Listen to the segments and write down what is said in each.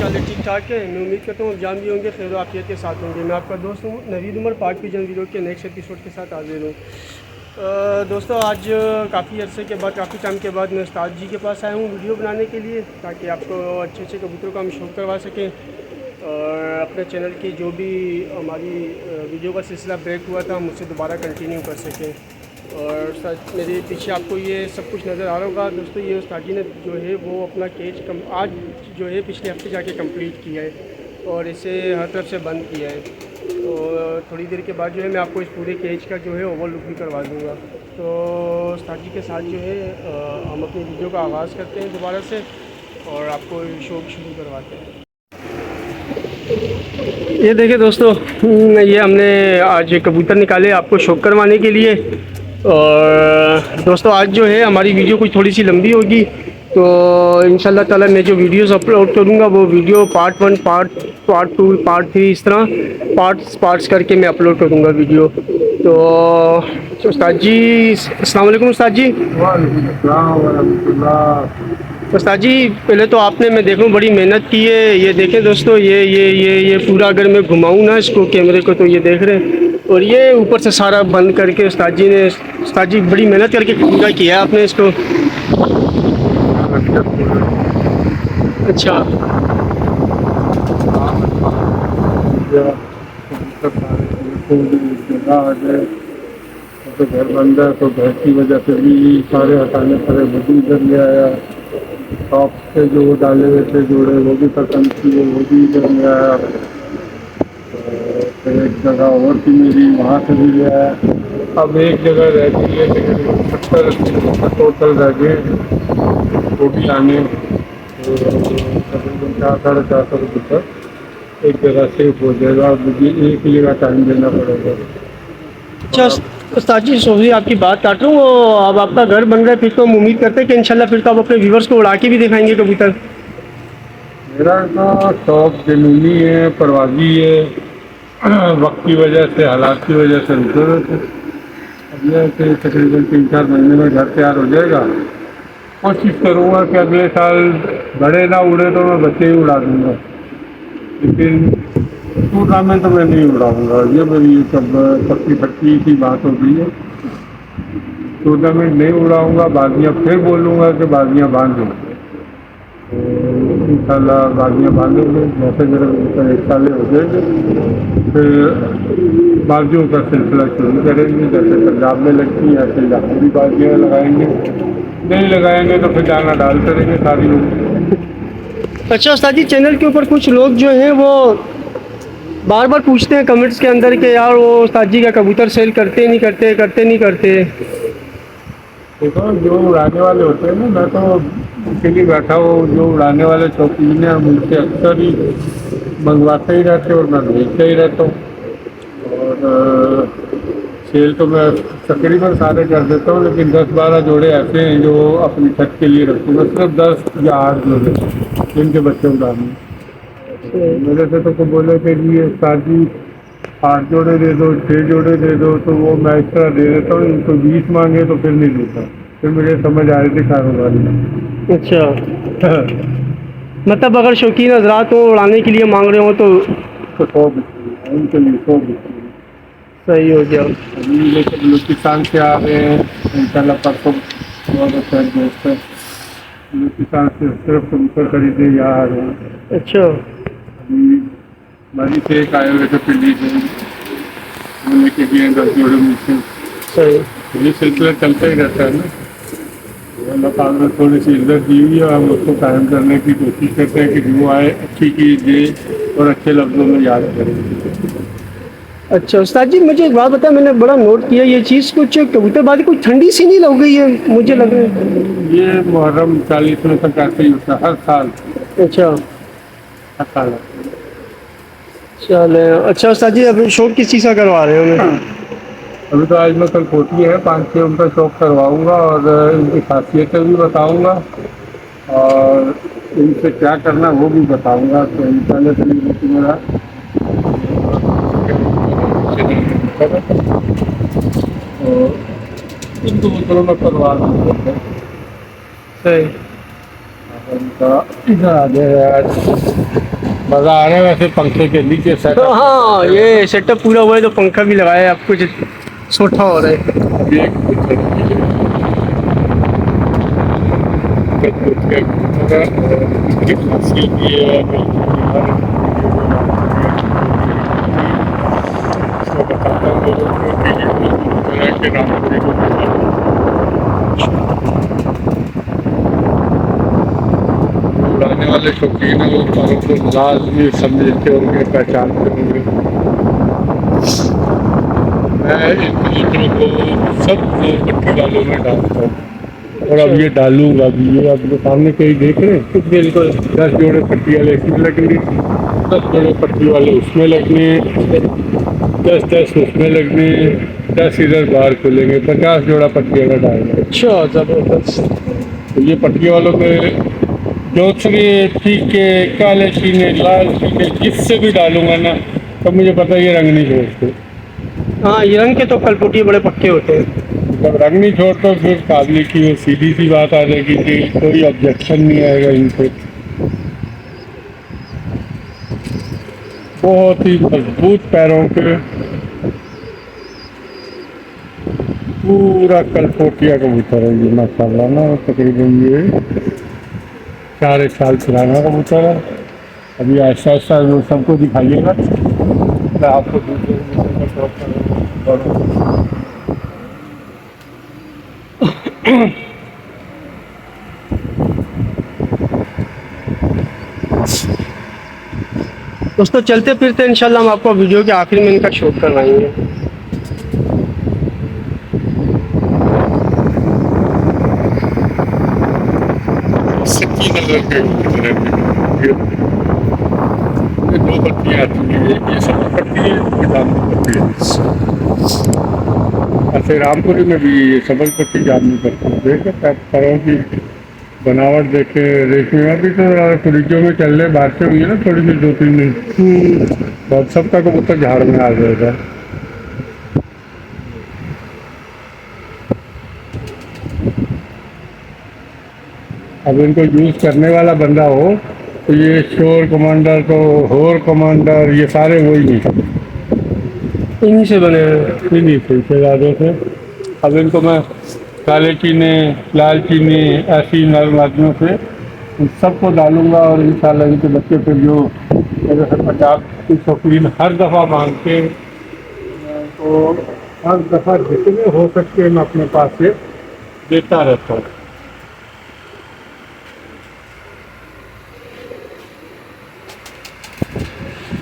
चाल ठीक ठाक है। मैं उम्मीद करता हूँ आप जान भी होंगे, खैर आफियत के साथ होंगे। मैं आपका दोस्त हूँ नवीद उमर, पाक पिजन वीडियो के नेक्स्ट एपिसोड के साथ हाजिर हूँ। दोस्तों आज काफ़ी अरसे के बाद, काफ़ी टाइम के बाद मैं उस्ताद जी के पास आया हूँ वीडियो बनाने के लिए, ताकि आपको अच्छे अच्छे कबूतरों का हम शौक करवा सकें और अपने चैनल की जो भी हमारी वीडियो का सिलसिला ब्रेक हुआ था हम उससे दोबारा कंटिन्यू कर सकें। और साथ मेरे पीछे आपको ये सब कुछ नज़र आ रहा होगा दोस्तों, ये उस्ताद जी ने जो है वो अपना केज आज जो है पिछले हफ्ते जाके कंप्लीट किया है और इसे हर तरफ से बंद किया है। तो थोड़ी देर के बाद जो है मैं आपको इस पूरे केज का जो है ओवरलुक भी करवा दूँगा। तो उस्ताद जी के साथ जो है हम अपनी वीडियो का आगाज़ करते हैं दोबारा से और आपको शौक शुरू करवाते हैं। ये देखिए दोस्तों, ये हमने आज कबूतर निकाले आपको शौक करवाने के लिए। और दोस्तों आज जो है हमारी वीडियो कुछ थोड़ी सी लंबी होगी, तो इंशाल्लाह ताला मैं जो वीडियोस अपलोड करूँगा वो वीडियो पार्ट 1, पार्ट 2, पार्ट 3 इस तरह पार्ट्स करके मैं अपलोड करूँगा वीडियो। तो उस्ताद जी, अस्सलाम वालेकुम उस्ताद जी। वालेकुम अस्सलाम वरहमतुल्लाह। उस्ताद जी पहले तो आपने मैं देखूँ बड़ी मेहनत की है। ये देखें दोस्तों, ये पूरा अगर मैं घुमाऊँ ना इसको कैमरे को तो ये देख रहे हैं, और ये ऊपर से सारा बंद करके उस्ताद जी बड़ी मेहनत करके पूरा किया है आपने इसको। अच्छा तो घर बंद है, तो घर की वजह से भी सारे हटाने पड़े, वो भी इधर ले आया। शॉप से जो डाले हुए थे जोड़े वो भी पसंद किए, वो भी इधर ले आया। तो एक जगह और थी मेरी, वहाँ से भी ले आया। अब एक जगह रह गई है, तकरीबन 70 टोटल रह गए, वो भी आने। तो तकरीबन 400-450 रुपये तक एक जगह सेफ हो जाएगा। मुझे एक ही जगह टाइम देना पड़ेगा। अच्छा उस्ताद जी, सॉरी आपकी बात काट रहा हूँ, अब आपका घर बन रहा है, फिर तो हम उम्मीद करते हैं कि इंशाल्लाह फिर तो आप अपने व्यूवर्स को उड़ा के भी दिखाएंगे कबूतर। मेरा तो शौक जुनूनी है, परवाज़ी है। वक्त की वजह से, हालात की वजह से रुके हुए थे। अब यह है कि तकरीबन 3-4 महीने में घर तैयार हो जाएगा। कोशिश करूँगा कि अगले साल बड़े ना उड़े तो मैं बच्चे ही उड़ा दूँगा, लेकिन टूर्नामेंट में नहीं उड़ाऊँगा। ये मेरी पक्की सी बात हो गई है। टूर्नामेंट नहीं उड़ाऊँगा, बाजियाँ फिर बोलूँगा कि बाजियाँ बांधो। तो इंशाल्लाह बाजियाँ बांधेंगे, जैसे मेरे ऊपर 1 साल हो जाएंगे फिर बाजियों का सिलसिला शुरू करेंगे। जैसे पंजाब में लगती हैं ऐसे यहाँ भी बाजियाँ लगाएंगे, नहीं लगाएंगे तो फिर जाना डाल करेंगे सारी लोग। अच्छा उस्ताद जी, चैनल के ऊपर कुछ लोग जो हैं वो बार बार पूछते हैं कमेंट्स के अंदर कि यार वो उस्ताद जी का कबूतर सेल करते नहीं करते। देखो, जो उड़ाने वाले होते हैं ना, मैं तो अकेले बैठा हूँ। जो उड़ाने वाले शौकीन हैं मुझसे अक्सर ही मंगवाते ही रहते और मैं भेजता ही रहता हूँ। और सेल तो मैं तकरीबन सारे कर देता हूँ, लेकिन 10-12 जोड़े ऐसे हैं जो अपनी छत के लिए रखूँगा। सिर्फ 10 या 8 जोड़े जिनके बच्चे उड़ाने। मेरे से तो बोले कि जी उस्ताद जी 8 जोड़े दे दो, 6 जोड़े दे दो, तो वो मैं इस तरह दे देता हूँ। इनको 20 मांगे तो फिर नहीं देता, फिर मुझे समझ आ रही थी कारोबार में। अच्छा मतलब अगर शौकीन हजरात हो उड़ाने के लिए मांग रहे हो तो 100 बिकती, उनके लिए 100 बिकती। सही हो गया। अभी लेकिन बलूचिस्तान से आ रहे हैं इंशाल्लाह परसों। बहुत अच्छा दोस्त है, बलूचिस्तान से सिर्फ कबूतर खरीदे यहाँ आ रहे हैं। अच्छा अभी बड़ी से एक आए हुए थे पिंडी से, वो लेके गए 10 जोड़े मुझसे। सही। ये सिलसिला चलता ही रहता है ना। अल्लाह ताला ने थोड़ी सी इज्जत दी हुई है, हम उसको कायम करने की कोशिश करते हैं कि जो आए अच्छी चीज़ दे और अच्छे लफ्ज़ों में याद करें। अच्छा उस्ताद जी, मुझे एक बात बताया, मैंने बड़ा नोट किया ये चीज़, कुछ कबूतरबाजी कुछ ठंडी सी नहीं लग गई है मुझे लग रहा है। ये मुहर्रम 40 में तक ऐसे ही होता है हर साल। अच्छा हर साल चले। अच्छा उस्ताद जी, अब शौक किस चीज़ का करवा रहे हो हमें? अभी तो आज मैं कल पोती है 5-6 उनका शौक करवाऊँगा और इनकी खासियतें भी बताऊँगा और इनसे क्या करना वो भी बताऊँगा। तो पहले से ही मेरा तो इनको कबूतरों में करवा दूँगा। सही। उनका इधर आ गया यार, मज़ा आ रहा है वैसे पंखे के नीचे सेट। तो हाँ, ये सेटअप पूरा हुआ है तो पंखा भी लगाया है, अब कुछ सोठा हो रहा है। अभी एक बताता हूँ लोगों को कि ये के रामपुरी को उड़ाने वाले शौकीन है वो पारों को लाजमी समझते होंगे, पहचानते होंगे। मैं इन कबूतरों को सब पट्टी वालों में डालता हूँ, और अब ये डालूंगा भी। ये अब जो सामने कहीं देख रहे हैं, बिल्कुल 10 जोड़े पट्टी वाले इसमें लगने, 10 जोड़े पट्टी वाले उसमें लगने, 10 उसमें लगने, 10 इधर बाहर खुलेंगे, 50 जोड़ा पट्टी वाला डालना। अच्छा, ज़बरदस्त। तो ये पट्टी वालों के जोथरे, फीके, काले चीने, लाल चीने, जिससे भी डालूंगा ना, तो मुझे पता है ये रंग नहीं छोड़ते। हाँ, ये रंग के तो कलपुटी बड़े पक्के होते हैं। जब रंग नहीं छोड़ते फिर काबली की वो सीधी सी बात आ जाएगी कि कोई ऑब्जेक्शन नहीं आएगा इनसे। बहुत ही मजबूत पैरों के, पूरा कलपोटिया कबूतर है ये माशाल्लाह ना। तकरीबन ये 4 साल पुराना कबूतर है। अभी आहिस्ता आहिस्ता वो सबको दिखाइएगा, मैं आपको दूसरे कबूतर का शौक करूँगा। दोस्तों चलते फिरते इंशाल्लाह हम आपको वीडियो के आखिर में इनका शूट करवाएंगे। सच्ची नजर के कबूतर है। ये 2 पट्टियाँ आती हैं, एक ये सब पट्टी है, ये जामनी पट्टी है। ऐसे रामपुरी में भी ये सबल पट्टी जामनी पट्टी देखे पैरों की बनावट देखे। रेशमी में भी तो फ्रिजों में चल रहे बारिशें हुई है ना थोड़ी सी 2-3 दिन, तो सबका कबूतर झाड़ में आ जाएगा। अब इनको यूज करने वाला बंदा हो तो ये शोर कमांडर, तो होर कमांडर, ये सारे वही नहीं, इन्हीं से बने हैं। इन्हीं से शहजादों से। अब इनको मैं काले चीने, लाल चीने, ऐसी नर मादियों से उन सबको डालूंगा, और इंशाल्लाह इनके बच्चे फिर जो मेरे से 50 की शौकीन हर दफ़ा मांगते हैं, तो हर दफ़ा जितने हो सकते हैं मैं अपने पास से देता रहता हूँ।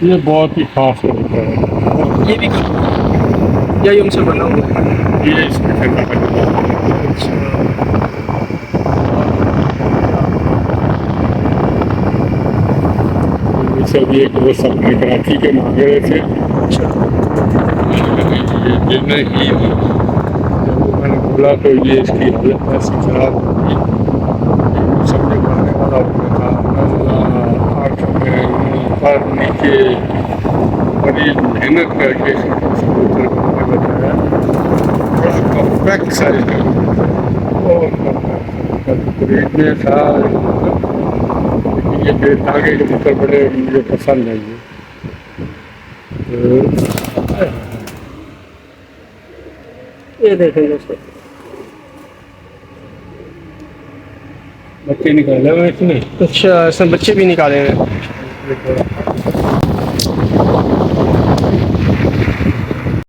ये बहुत ही खास होता है। ये भी यही उनसे बना हुआ है। ये इसमें से सब एक वो सपने कराची के मांगे रहे थे, ये नहीं, जब मैंने बोला तो ये इसकी हालत ऐसी खराब होगी, समझे बनाने वाला आँखों में ऊपर नीचे बड़ी मेहनत करके कबूतर को बताया। बड़ा परफेक्ट साइज का खरीदने था, लेकिन ये बेतागे कबूतर बड़े मुझे पसंद है। ये देखें दोस्तों, बच्चे निकाले हुए इसमें। अच्छा, सब बच्चे भी निकाले हैं।